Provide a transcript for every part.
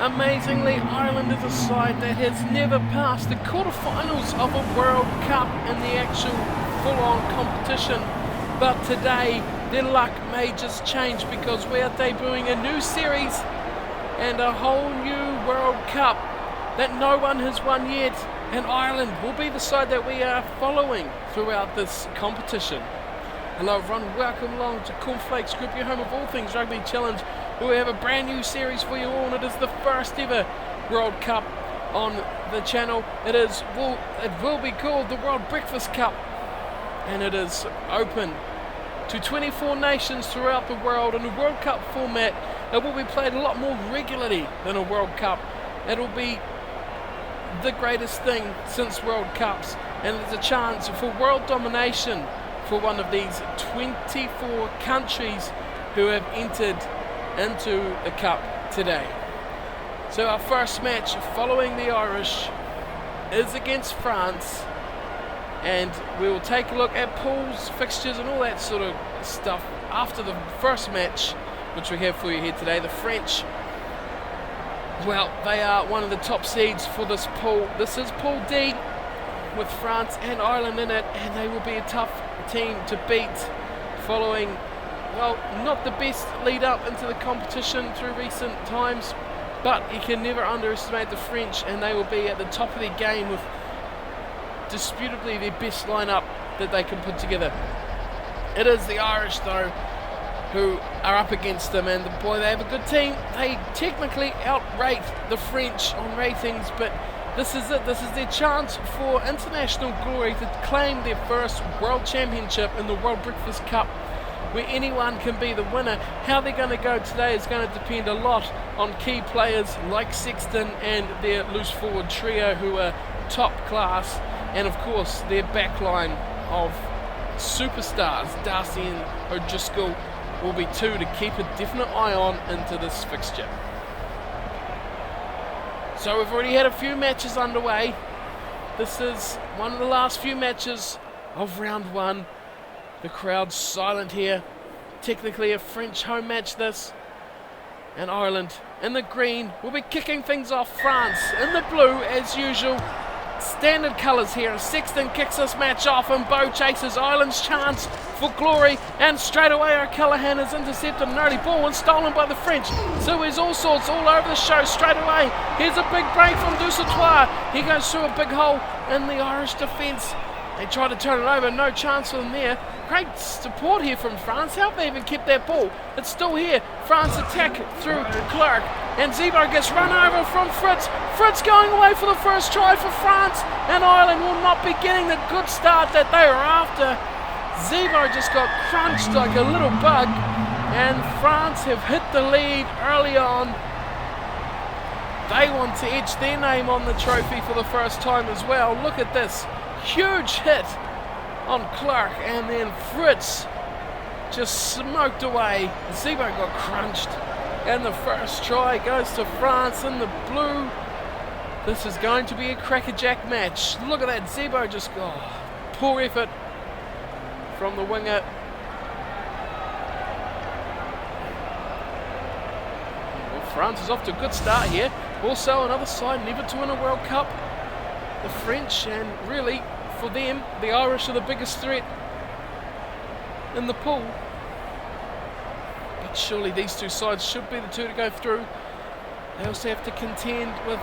Amazingly, Ireland is a side that has never passed the quarterfinals of a World Cup in the actual full-on competition. But today, their luck may just change because we are debuting a new series and a whole new World Cup that no one has won yet. And Ireland will be the side that we are following throughout this competition. Hello everyone, welcome along to Cornflakes Group, your home of all things Rugby Challenge. We have a brand new series for you all, and it is the first ever World Cup on the channel. It will be called the World Breakfast Cup, and it is open to 24 nations throughout the world in a World Cup format. It will be played a lot more regularly than a World Cup. It will be the greatest thing since World Cups, and it's a chance for world domination for one of these 24 countries who have entered into the cup today. So our first match following the Irish is against France, and we will take a look at pools, fixtures and all that sort of stuff after the first match, which we have for you here today. The French, well, they are one of the top seeds for this pool. This is Pool D with France and Ireland in it, and they will be a tough team to beat following, well, not the best lead up into the competition through recent times, but you can never underestimate the French, and they will be at the top of their game with disputably their best lineup that they can put together. It is the Irish though who are up against them, and boy, they have a good team. They technically outrate the French on ratings, but this is it. This is their chance for international glory to claim their first World Championship in the World Breakfast Cup, where anyone can be the winner. How they're going to go today is going to depend a lot on key players like Sexton and their loose forward trio, who are top class, and of course their backline of superstars. Darcy and O'Driscoll will be two to keep a definite eye on into this fixture. So we've already had a few matches underway. This is one of the last few matches of round one. The crowd's silent here. Technically a French home match this. And Ireland in the green will be kicking things off. France in the blue as usual. Standard colours here. Sexton kicks this match off, and Bow chases Ireland's chance for glory, and straight away O'Callaghan is intercepted, an early ball and stolen by the French. So there's all sorts all over the show straight away. Here's a big break from Dusautoir. He goes through a big hole in the Irish defence. They try to turn it over, no chance for them there. Great support here from France. How have they even kept that ball? It's still here. France attack through Clark, and Zebo gets run over from Fritz. Fritz going away for the first try for France, and Ireland will not be getting the good start that they were after. Zebo just got crunched like a little bug, and France have hit the lead early on. They want to etch their name on the trophy for the first time as well. Look at this. Huge hit on Clark, and then Fritz just smoked away. Zebo got crunched, and the first try goes to France in the blue. This is going to be a crackerjack match. Look at that, Zebo just, poor effort from the winger. Well, France is off to a good start here. Also another side never to win a World Cup, the French, and really for them the Irish are the biggest threat in the pool. But surely these two sides should be the two to go through. They also have to contend with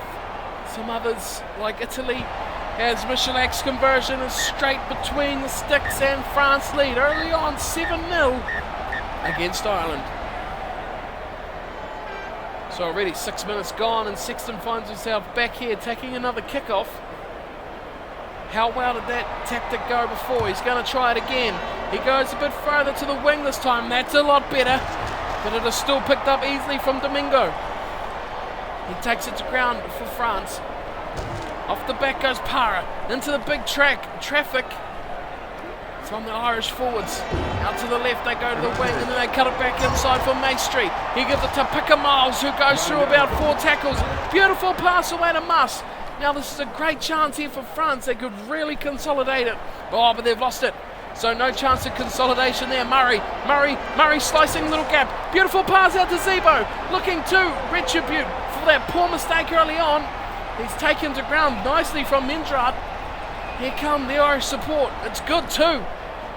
some others like Italy, as Michalak's conversion is straight between the sticks, and France lead early on 7-0 against Ireland. So already 6 minutes gone, and Sexton finds himself back here taking another kickoff. How well did that tactic go before? He's going to try it again. He goes a bit further to the wing this time. That's a lot better, but it is still picked up easily from Domingo. He takes it to ground for France. Off the back goes Para into the big traffic from the Irish forwards. Out to the left they go to the wing, and then they cut it back inside for Maestri. He gives it to Picker Miles, who goes through about 4 tackles. Beautiful pass away to Muss. Now this is a great chance here for France. They could really consolidate it. Oh, but they've lost it. So no chance of consolidation there. Murray slicing little gap. Beautiful pass out to Zebo. Looking to retribute for that poor mistake early on. He's taken to ground nicely from Mindrad. Here come the Irish support. It's good too.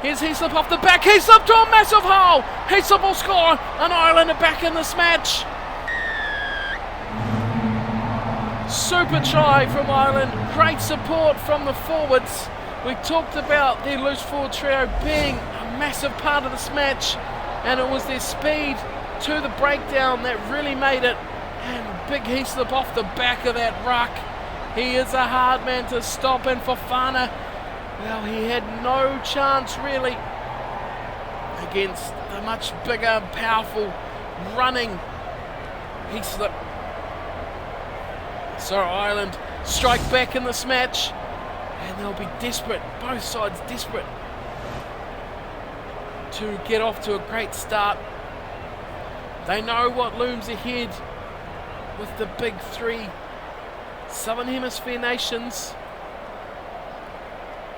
Here's Heaslip off the back. Heaslip to a massive hole. Heaslip will score, and Ireland are back in this match. Super try from Ireland. Great support from the forwards. We talked about their loose forward trio being a massive part of this match, and it was their speed to the breakdown that really made it. And big Heaslip off the back of that ruck. He is a hard man to stop, and Fofana, well, he had no chance really against the much bigger, powerful, running Heaslip. So Ireland strike back in this match, and they'll be desperate, both sides desperate, to get off to a great start. They know what looms ahead with the big three Southern Hemisphere nations.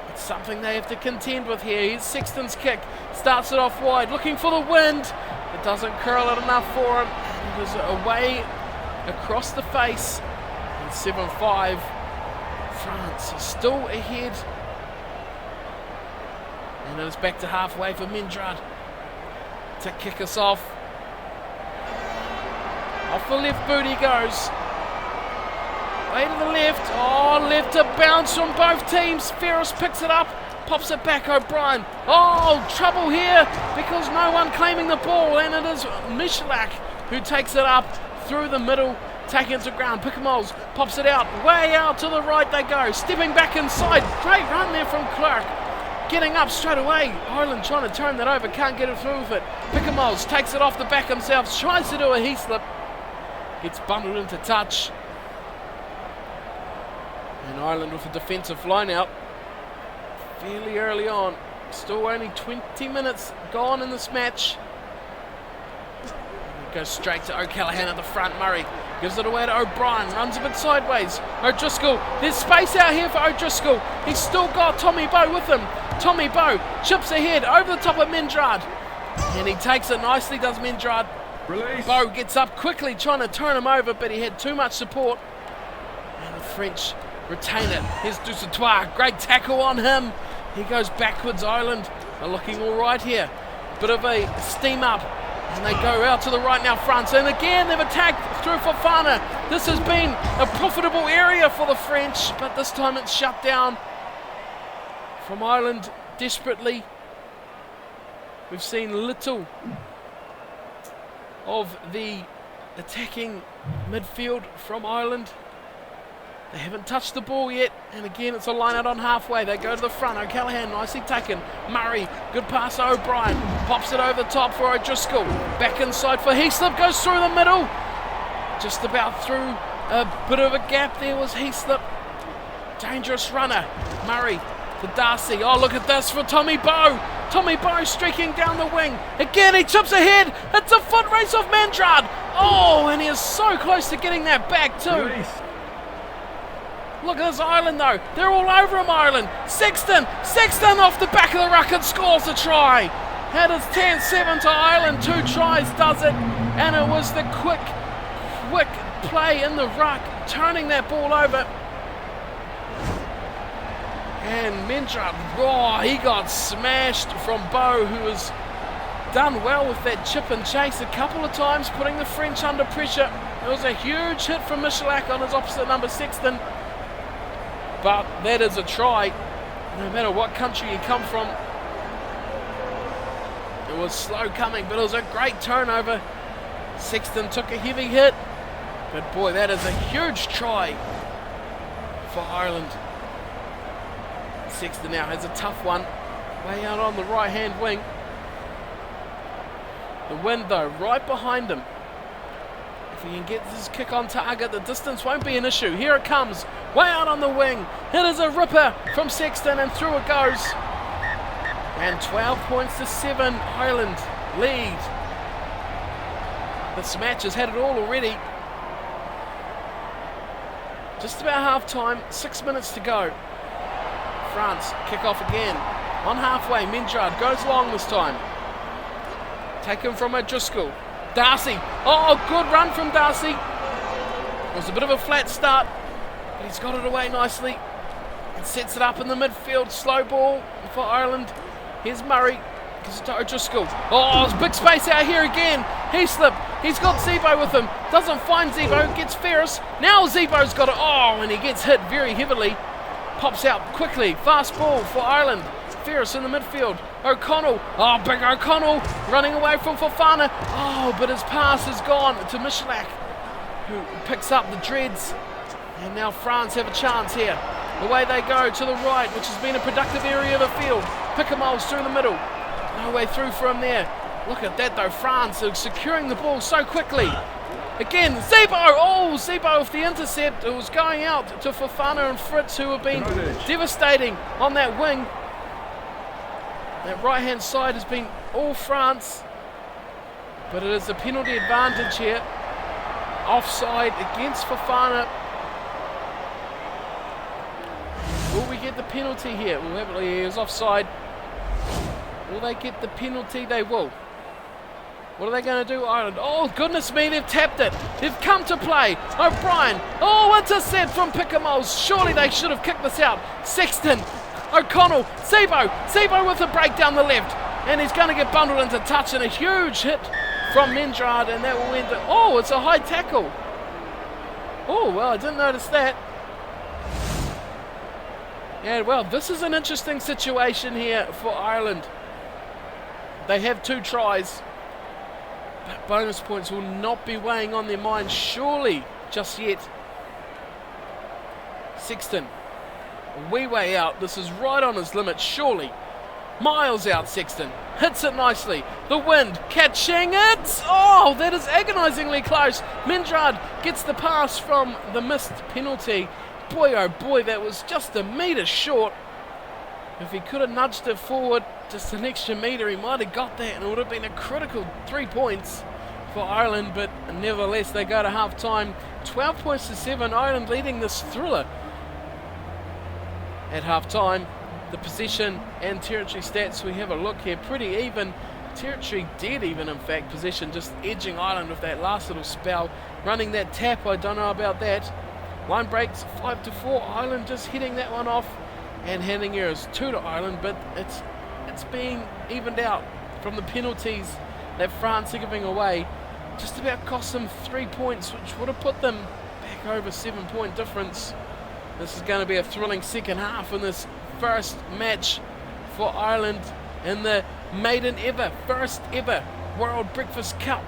It's something they have to contend with here. Here's Sexton's kick, starts it off wide, looking for the wind. It doesn't curl it enough for him. It is away across the face. And 7-5. France is still ahead. And it is back to halfway for Mindrad to kick us off. Off the left boot he goes. Way to the left. Oh, left to bounce from both teams. Ferris picks it up. Pops it back, O'Brien. Oh, trouble here because no one claiming the ball. And it is Michalak who takes it up through the middle. Taking it to ground. Pickamoles pops it out. Way out to the right they go. Stepping back inside. Great run there from Clark. Getting up straight away. Ireland trying to turn that over. Can't get it through with it. Pickamoles takes it off the back himself. Tries to do a Heaslip. Gets bundled into touch. And Ireland with a defensive line out fairly early on. Still only 20 minutes gone in this match. It goes straight to O'Callaghan at the front. Murray gives it away to O'Brien. Runs a bit sideways. O'Driscoll. There's space out here for O'Driscoll. He's still got Tommy Bowe with him. Tommy Bowe chips ahead over the top of Mindrad. And he takes it nicely, does Mindrad. Release. Bowe gets up quickly trying to turn him over, but he had too much support. And the French retain it. Here's Dusatois. Great tackle on him. He goes backwards. Ireland are looking all right here. Bit of a steam up. And they go out to the right now, France. And again, they've attacked through Fofana. This has been a profitable area for the French, but this time it's shut down from Ireland desperately. We've seen little of the attacking midfield from Ireland. They haven't touched the ball yet, and again it's a line out on halfway. They go to the front. O'Callaghan nicely taken. Murray, good pass to O'Brien. Pops it over the top for O'Driscoll. Back inside for Heaslip, goes through the middle. Just about through a bit of a gap there was Heaslip. Dangerous runner. Murray to Darcy. Oh, look at this for Tommy Bowe. Tommy Bowe streaking down the wing. Again, he chips ahead. It's a foot race of Mindrad. Oh, and he is so close to getting that back too. Release. Look at this Ireland though. They're all over him, Ireland. Sexton off the back of the ruck and scores a try. That is 10-7 to Ireland. 2 tries does it. And it was the quick play in the ruck, turning that ball over. And Mindrad, oh, he got smashed from Bowe, who has done well with that chip and chase a couple of times, putting the French under pressure. It was a huge hit from Michalak on his opposite number, Sexton. But that is a try, no matter what country you come from. It was slow coming, but it was a great turnover. Sexton took a heavy hit, but boy, that is a huge try for Ireland. Sexton now has a tough one, way out on the right-hand wing. The wind, though, right behind him. If he can get this kick on target, the distance won't be an issue. Here it comes, way out on the wing. It is a ripper from Sexton, and through it goes. And 12 points to 7, Ireland lead. This match has had it all already. Just about half-time, 6 minutes to go. France kick off again. On halfway, Mindrad goes long this time. Taken from O'Driscoll. Darcy. Oh, good run from Darcy. It was a bit of a flat start, but he's got it away nicely and sets it up in the midfield. Slow ball for Ireland. Here's Murray. Gives it to O'Driscoll. Oh, there's big space out here again. He slipped. He's got Zebo with him. Doesn't find Zebo. Gets Ferris. Now Zebo's got it. Oh, and he gets hit very heavily. Pops out quickly. Fast ball for Ireland. Ferris in the midfield. O'Connell. Oh, big O'Connell. Running away from Fofana. Oh, but his pass is gone to Michalak, who picks up the dreads. And now France have a chance here. Away they go to the right, which has been a productive area of the field. Pickamoles through the middle. No way through for him there. Look at that though, France are securing the ball so quickly. Again, Zebo! Oh, Zebo with the intercept. It was going out to Fofana and Fritz, who have been devastating on that wing. That right-hand side has been all France. But it is a penalty advantage here. Offside against Fofana. Will we get the penalty here? We'll have it. He is offside. Will they get the penalty? They will. What are they going to do, Ireland? Oh, goodness me, they've tapped it. They've come to play. O'Brien. Oh, intercept from Pickamoles. Surely they should have kicked this out. Sexton. O'Connell. Zebo. Zebo with a break down the left. And he's going to get bundled into touch, and a huge hit from Mendrad, and that will end it. Oh, it's a high tackle. Oh, well, I didn't notice that. Yeah, well, this is an interesting situation here for Ireland. They have 2 tries, but bonus points will not be weighing on their minds, surely, just yet. Sexton, a wee way out. This is right on his limit, surely. Miles out, Sexton. Hits it nicely. The wind catching it. Oh, that is agonisingly close. Mendrad gets the pass from the missed penalty. Boy, oh boy, that was just a metre short. If he could have nudged it forward just an extra metre, he might have got that, and it would have been a critical 3 points for Ireland, but nevertheless, they go to half-time. 12 points to 7, Ireland leading this thriller. At half-time, the possession and territory stats, we have a look here, pretty even. Territory dead even, in fact. Possession just edging Ireland with that last little spell. Running that tap, I don't know about that. Line breaks 5-4, Ireland just hitting that one off. And handing errors 2 to Ireland, but it's being evened out from the penalties that France are giving away. Just about cost them 3 points, which would have put them back over 7-point difference. This is going to be a thrilling second half in this first match for Ireland in the maiden ever, first ever World Breakfast Cup,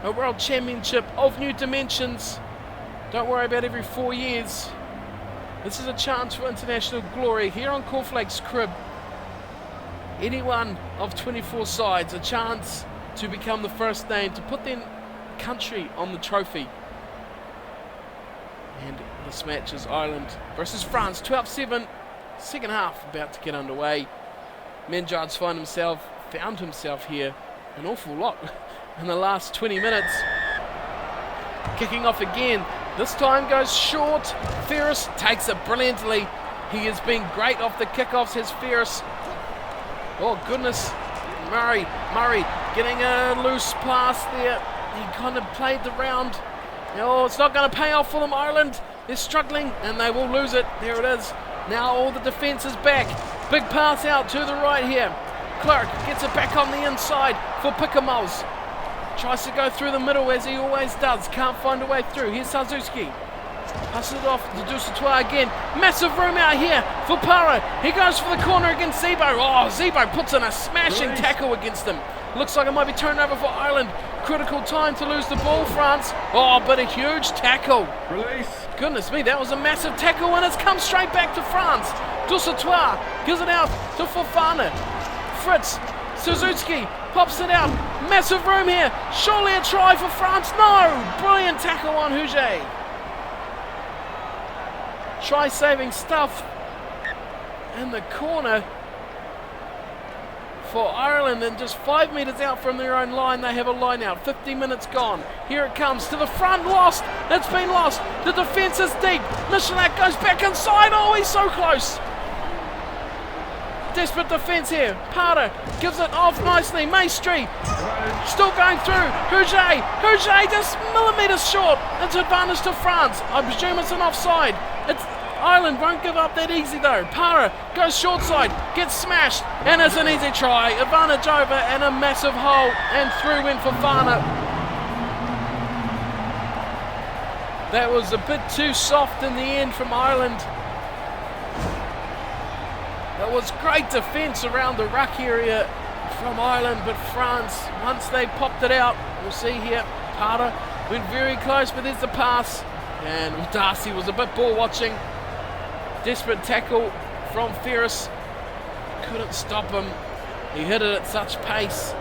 a World Championship of new dimensions. Don't worry about every 4 years. This is a chance for international glory here on Cornflake's crib. Any one of 24 sides, a chance to become the first name to put their country on the trophy. And this match is Ireland versus France, 12-7. Second half about to get underway. Menjard's found himself here an awful lot in the last 20 minutes. Kicking off again. This time goes short. Ferris takes it brilliantly. He has been great off the kickoffs, has Ferris. Oh, goodness. Murray getting a loose pass there. He kind of played the round. Oh, it's not going to pay off for them, Ireland. They're struggling, and they will lose it. There it is. Now all the defence is back. Big pass out to the right here. Clark gets it back on the inside for Pickamoles. Tries to go through the middle as he always does. Can't find a way through. Here's Sarzuski. Passes it off to Dusatois again. Massive room out here for Para. He goes for the corner against Zebo. Oh, Zebo puts in a smashing tackle against him. Looks like it might be turned over for Ireland. Critical time to lose the ball, France. Oh, but a huge tackle. Release. Goodness me, that was a massive tackle, and it's come straight back to France. Dusatois gives it out to Fofana. Fritz. Suzuki pops it out. Massive room here. Surely a try for France. No! Brilliant tackle on Huget. Try saving stuff in the corner for Ireland, and just 5 metres out from their own line they have a line out. 50 minutes gone. Here it comes to the front. Lost. It's been lost. The defence is deep. Michalak goes back inside. Oh, he's so close. Desperate defence here. Parter gives it off nicely. Maestri still going through. Huget just millimetres short. It's advantage to France. I presume it's an offside. Ireland won't give up that easy though. Parter goes short side, gets smashed, and it's an easy try. Advantage over and a massive hole, and through went for Fana. That was a bit too soft in the end from Ireland. That was great defence around the ruck area from Ireland, but France, once they popped it out, we'll see here, Parter went very close, but there's the pass, and Darcy was a bit ball watching. Desperate tackle from Ferris, couldn't stop him. He hit it at such pace.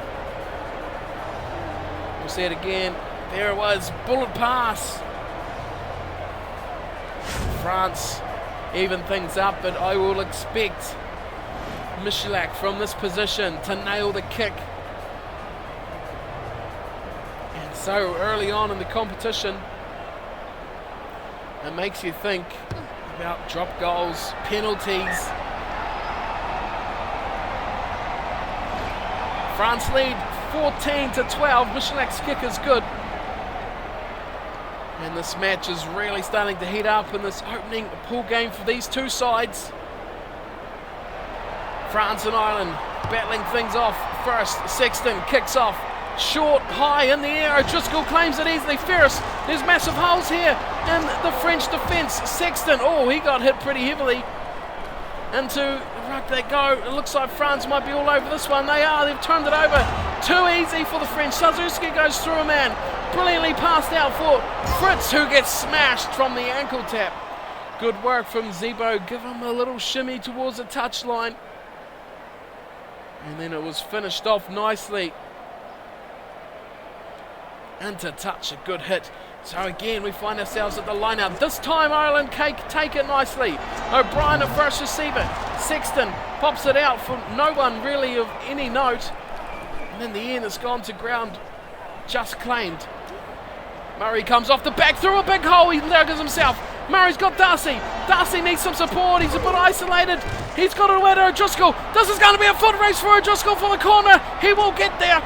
We'll see it again. There it was, bullet pass. France even things up, but I will expect Michalak from this position to nail the kick. And so early on in the competition, it makes you think about drop goals, penalties. France lead 14-12. Michalak's kick is good. And this match is really starting to heat up in this opening pool game for these two sides. France and Ireland battling things off first. Sexton kicks off. Short, high in the air. O'Driscoll claims it easily. Ferris, there's massive holes here in the French defence. Sexton, oh, he got hit pretty heavily. Into the ruck they go. It looks like France might be all over this one. They are. They've turned it over. Too easy for the French. Suzuki goes through a man. Brilliantly passed out for Fritz, who gets smashed from the ankle tap. Good work from Zebo. Give him a little shimmy towards the touchline. And then it was finished off nicely. Into touch, a good hit. So again, we find ourselves at the line-out. This time Ireland take it nicely. O'Brien at first receiver. Sexton pops it out for no one really of any note. And in the end, it's gone to ground just claimed. Murray comes off the back through a big hole. He lurkers himself. Murray's got Darcy. Darcy needs some support. He's a bit isolated. He's got it away to O'Driscoll. This is going to be a foot race for O'Driscoll for the corner. He will get there.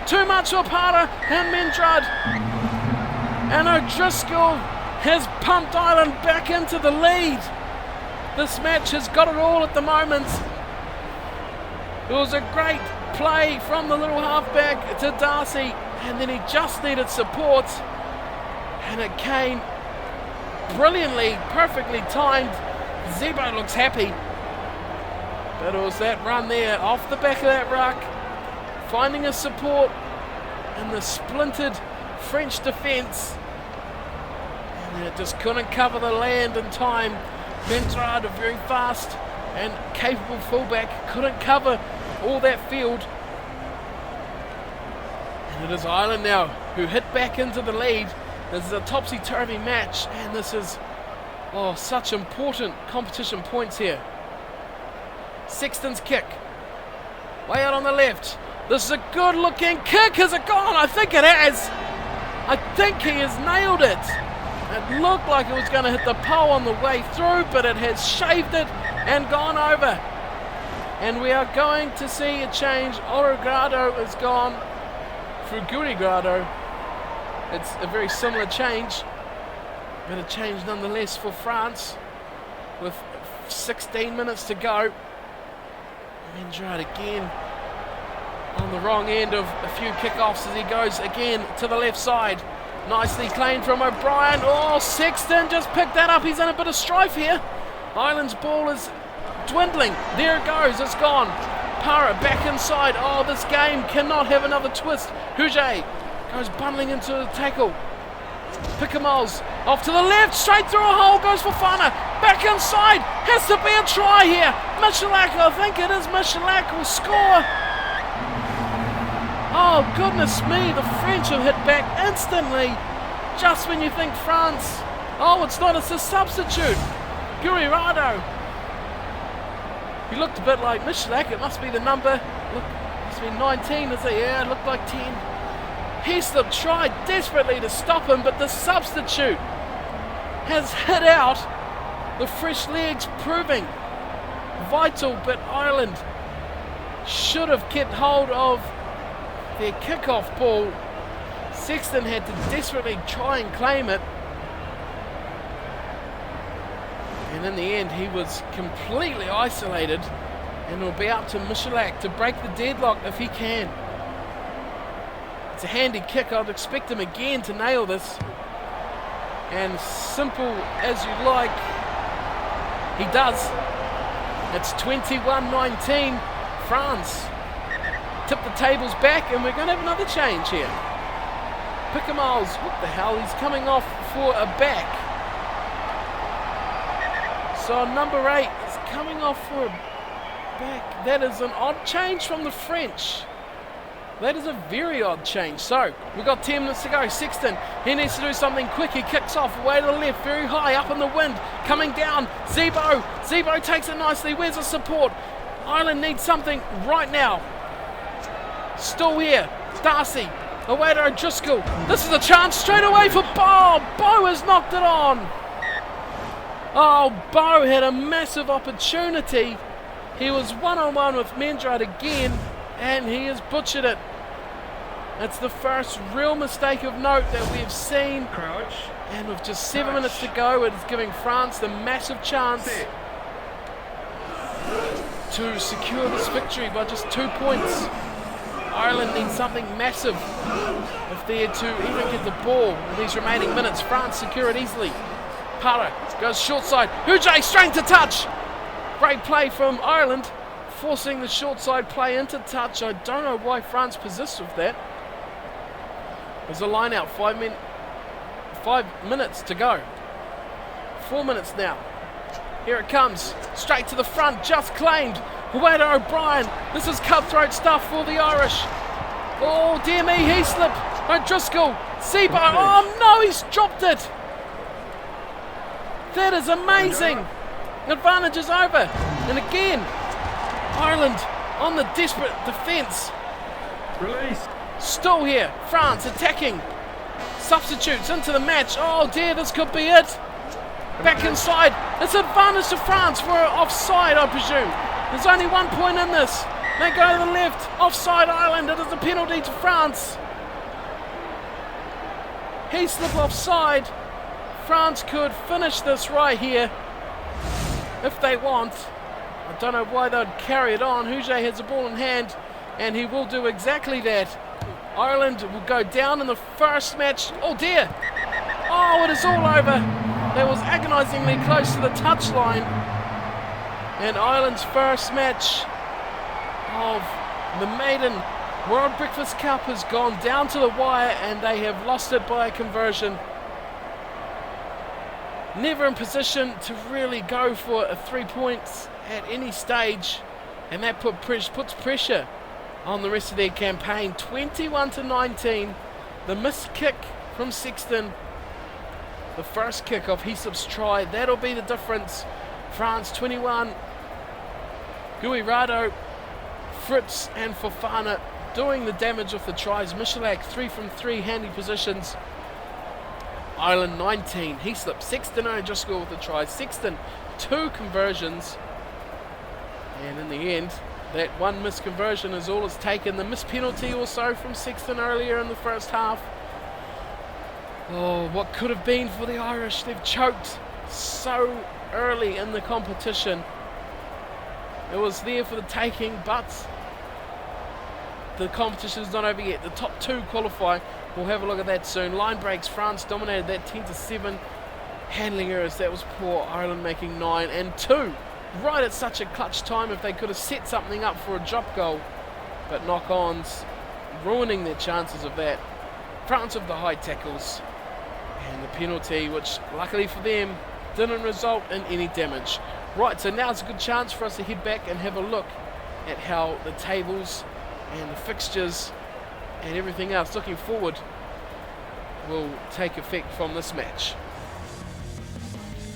Too much for Parter and Mendrad. And O'Driscoll has pumped Ireland back into the lead. This match has got it all at the moment. It was a great play from the little halfback to Darcy, and then he just needed support, and it came brilliantly, perfectly timed. Zebo looks happy, but it was that run there off the back of that ruck, finding a support in the splintered French defence, and it just couldn't cover the land in time. Mendrad, a very fast and capable fullback, couldn't cover all that field. And it is Ireland now who hit back into the lead. This is a topsy-turvy match, and this is such important competition points here. Sexton's kick, way out on the left. This is a good looking kick. Has it gone? I think it has. I think he has nailed it. It looked like it was going to hit the pole on the way through, but it has shaved it and gone over. And we are going to see a change. Orogrado is gone for Gurigrado. It's a very similar change, but a change nonetheless for France with 16 minutes to go. Mendrad again on the wrong end of a few kickoffs as he goes again to the left side. Nicely claimed from O'Brien. Oh, Sexton just picked that up. He's in a bit of strife here. Ireland's ball is dwindling. There it goes. It's gone. Parra back inside. Oh, this game cannot have another twist. Huget goes bundling into the tackle. Pickamoles off to the left. Straight through a hole. Goes for Fana. Back inside. Has to be a try here. Michalak, I think it is Michalak, will score. Oh, goodness me, the French have hit back instantly, just when you think France. Oh, it's not, it's a substitute. Gurirado. He looked a bit like Michalak, it must be the number. Look, it must be 19, is it? Yeah, it looked like 10. Heslop tried desperately to stop him, but the substitute has hit out. The fresh legs proving vital, but Ireland should have kept hold of their kickoff ball. Sexton had to desperately try and claim it. And in the end, he was completely isolated. And it'll be up to Michalak to break the deadlock if he can. It's a handy kick. I'd expect him again to nail this. And simple as you like, he does. It's 21-19. France tip the tables back, and we're going to have another change here. Picamoles, what the hell? He's coming off for a back. So number 8 is coming off for a back. That is an odd change from the French. That is a very odd change. So we've got 10 minutes to go. Sexton, he needs to do something quick. He kicks off way to the left, very high up in the wind, coming down. Zebo takes it nicely. Where's the support? Ireland needs something right now. Still here, Darcy, away to O'Driscoll. This is a chance straight away for Bo. Bo has knocked it on. Oh, Bo had a massive opportunity. He was one-on-one with Mendrad again, and he has butchered it. It's the first real mistake of note that we've seen. Crouch. And with just 7 minutes to go, it is giving France the massive chance to secure this victory by just 2 points. Ireland needs something massive if they're to even get the ball in these remaining minutes. France secure it easily. Para goes short side. Hujay straight to touch. Great play from Ireland, forcing the short side play into touch. I don't know why France persists with that. There's a line out. 5 minutes to go. 4 minutes now. Here it comes, straight to the front, just claimed. Away to O'Brien. This is cutthroat stuff for the Irish. Oh, dear me, he slipped. O'Driscoll, Sebo. Oh no, he's dropped it. That is amazing. Advantage is over. And again, Ireland on the desperate defence. Release. Still here, France attacking. Substitutes into the match. Oh dear, this could be it. Back inside. It's advantage to France for offside, I presume. There's only 1 point in this. They go to the left. Offside Ireland. It is a penalty to France. He slipped offside. France could finish this right here if they want. I don't know why they'd carry it on. Hujay has the ball in hand, and he will do exactly that. Ireland will go down in the first match. Oh dear. Oh, it is all over. That was agonisingly close to the touchline. And Ireland's first match of the maiden World Breakfast Cup has gone down to the wire, and they have lost it by a conversion. Never in position to really go for a 3 points at any stage, and that puts pressure on the rest of their campaign. 21-19. The missed kick from Sexton. The first kick of Hesop's try. That'll be the difference. France 21. Guirado, Fritz and Fofana doing the damage of the tries. Michalak 3 from 3 handy positions. Ireland 19. Heslip, Sexton and O'Driscoll with the tries. Sexton 2 conversions. And in the end, that one missed conversion is all it's taken. The missed penalty also from Sexton earlier in the first half. Oh, what could have been for the Irish. They've choked so early in the competition. It was there for the taking, but the competition is not over yet. The top 2 qualify. We'll have a look at that soon. Line breaks. France dominated that 10-7. Handling errors. That was poor. Ireland making 9 and 2. Right at such a clutch time if they could have set something up for a drop goal. But knock-ons ruining their chances of that. France with the high tackles. And the penalty, which luckily for them didn't result in any damage. Right, so now it's a good chance for us to head back and have a look at how the tables and the fixtures and everything else looking forward will take effect from this match.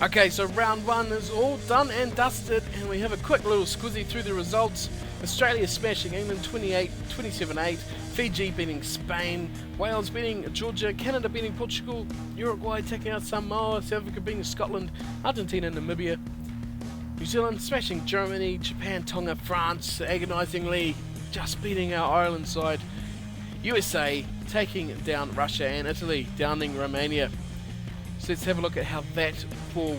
Okay, so round 1 is all done and dusted, and we have a quick little squizzy through the results. Australia smashing England 27-8, Fiji beating Spain, Wales beating Georgia, Canada beating Portugal, Uruguay taking out Samoa, South Africa beating Scotland, Argentina and Namibia, New Zealand smashing Germany, Japan, Tonga, France, agonisingly just beating our Ireland side. USA taking down Russia, and Italy downing Romania. So let's have a look at how that will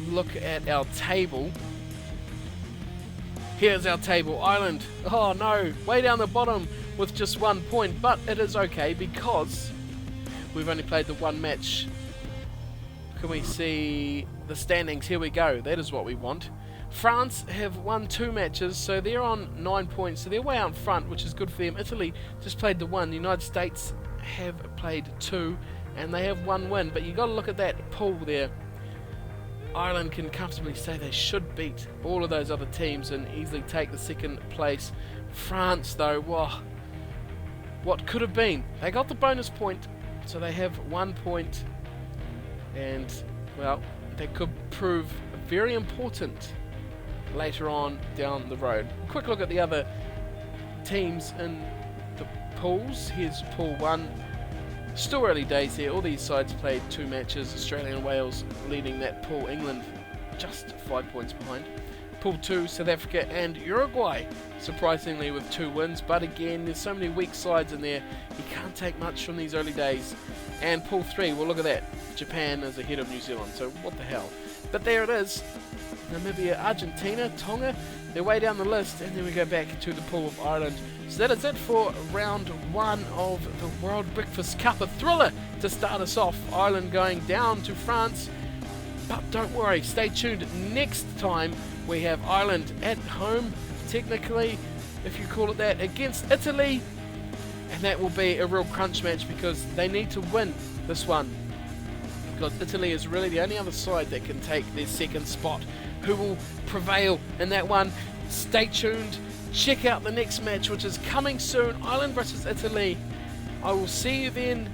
look at our table. Here's our table. Ireland, oh no, way down the bottom with just 1 point, but it is okay because we've only played the one match. Can we see the standings? Here we go. That is what we want. France have won 2 matches, so they're on 9 points, so they're way out in front, which is good for them. Italy just played the 1. The United States have played 2, and they have 1 win, but you got to look at that pool there. Ireland can comfortably say they should beat all of those other teams and easily take the 2nd place. France, though, wow, what could have been? They got the bonus point, so they have 1 point, and, well, they could prove very important later on down the road. Quick look at the other teams in the pools. Here's Pool 1. Still early days here. All these sides played 2 matches. Australia and Wales leading that pool. England just 5 points behind. Pool 2, South Africa and Uruguay, surprisingly with 2 wins. But again, there's so many weak sides in there. You can't take much from these early days. And Pool 3, well, look at that. Japan is ahead of New Zealand, so what the hell. But there it is. Namibia, Argentina, Tonga, they're way down the list, and then we go back to the pool of Ireland. So that is it for round 1 of the World Breakfast Cup. A thriller to start us off. Ireland going down to France. But don't worry, stay tuned. Next time we have Ireland at home, technically, if you call it that, against Italy. And that will be a real crunch match because they need to win this one. Because Italy is really the only other side that can take their 2nd spot. Who will prevail in that one? Stay tuned. Check out the next match, which is coming soon. Ireland versus Italy. I will see you then.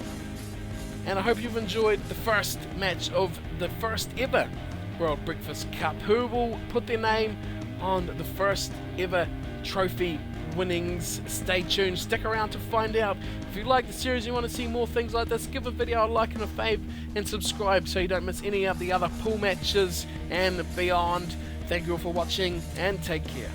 And I hope you've enjoyed the first match of the first ever World Breakfast Cup. Who will put their name on the first ever trophy winnings? Stay tuned. Stick around to find out. If you like the series and you want to see more things like this, give a video a like and a fave and subscribe so you don't miss any of the other pool matches and beyond. Thank you all for watching and take care.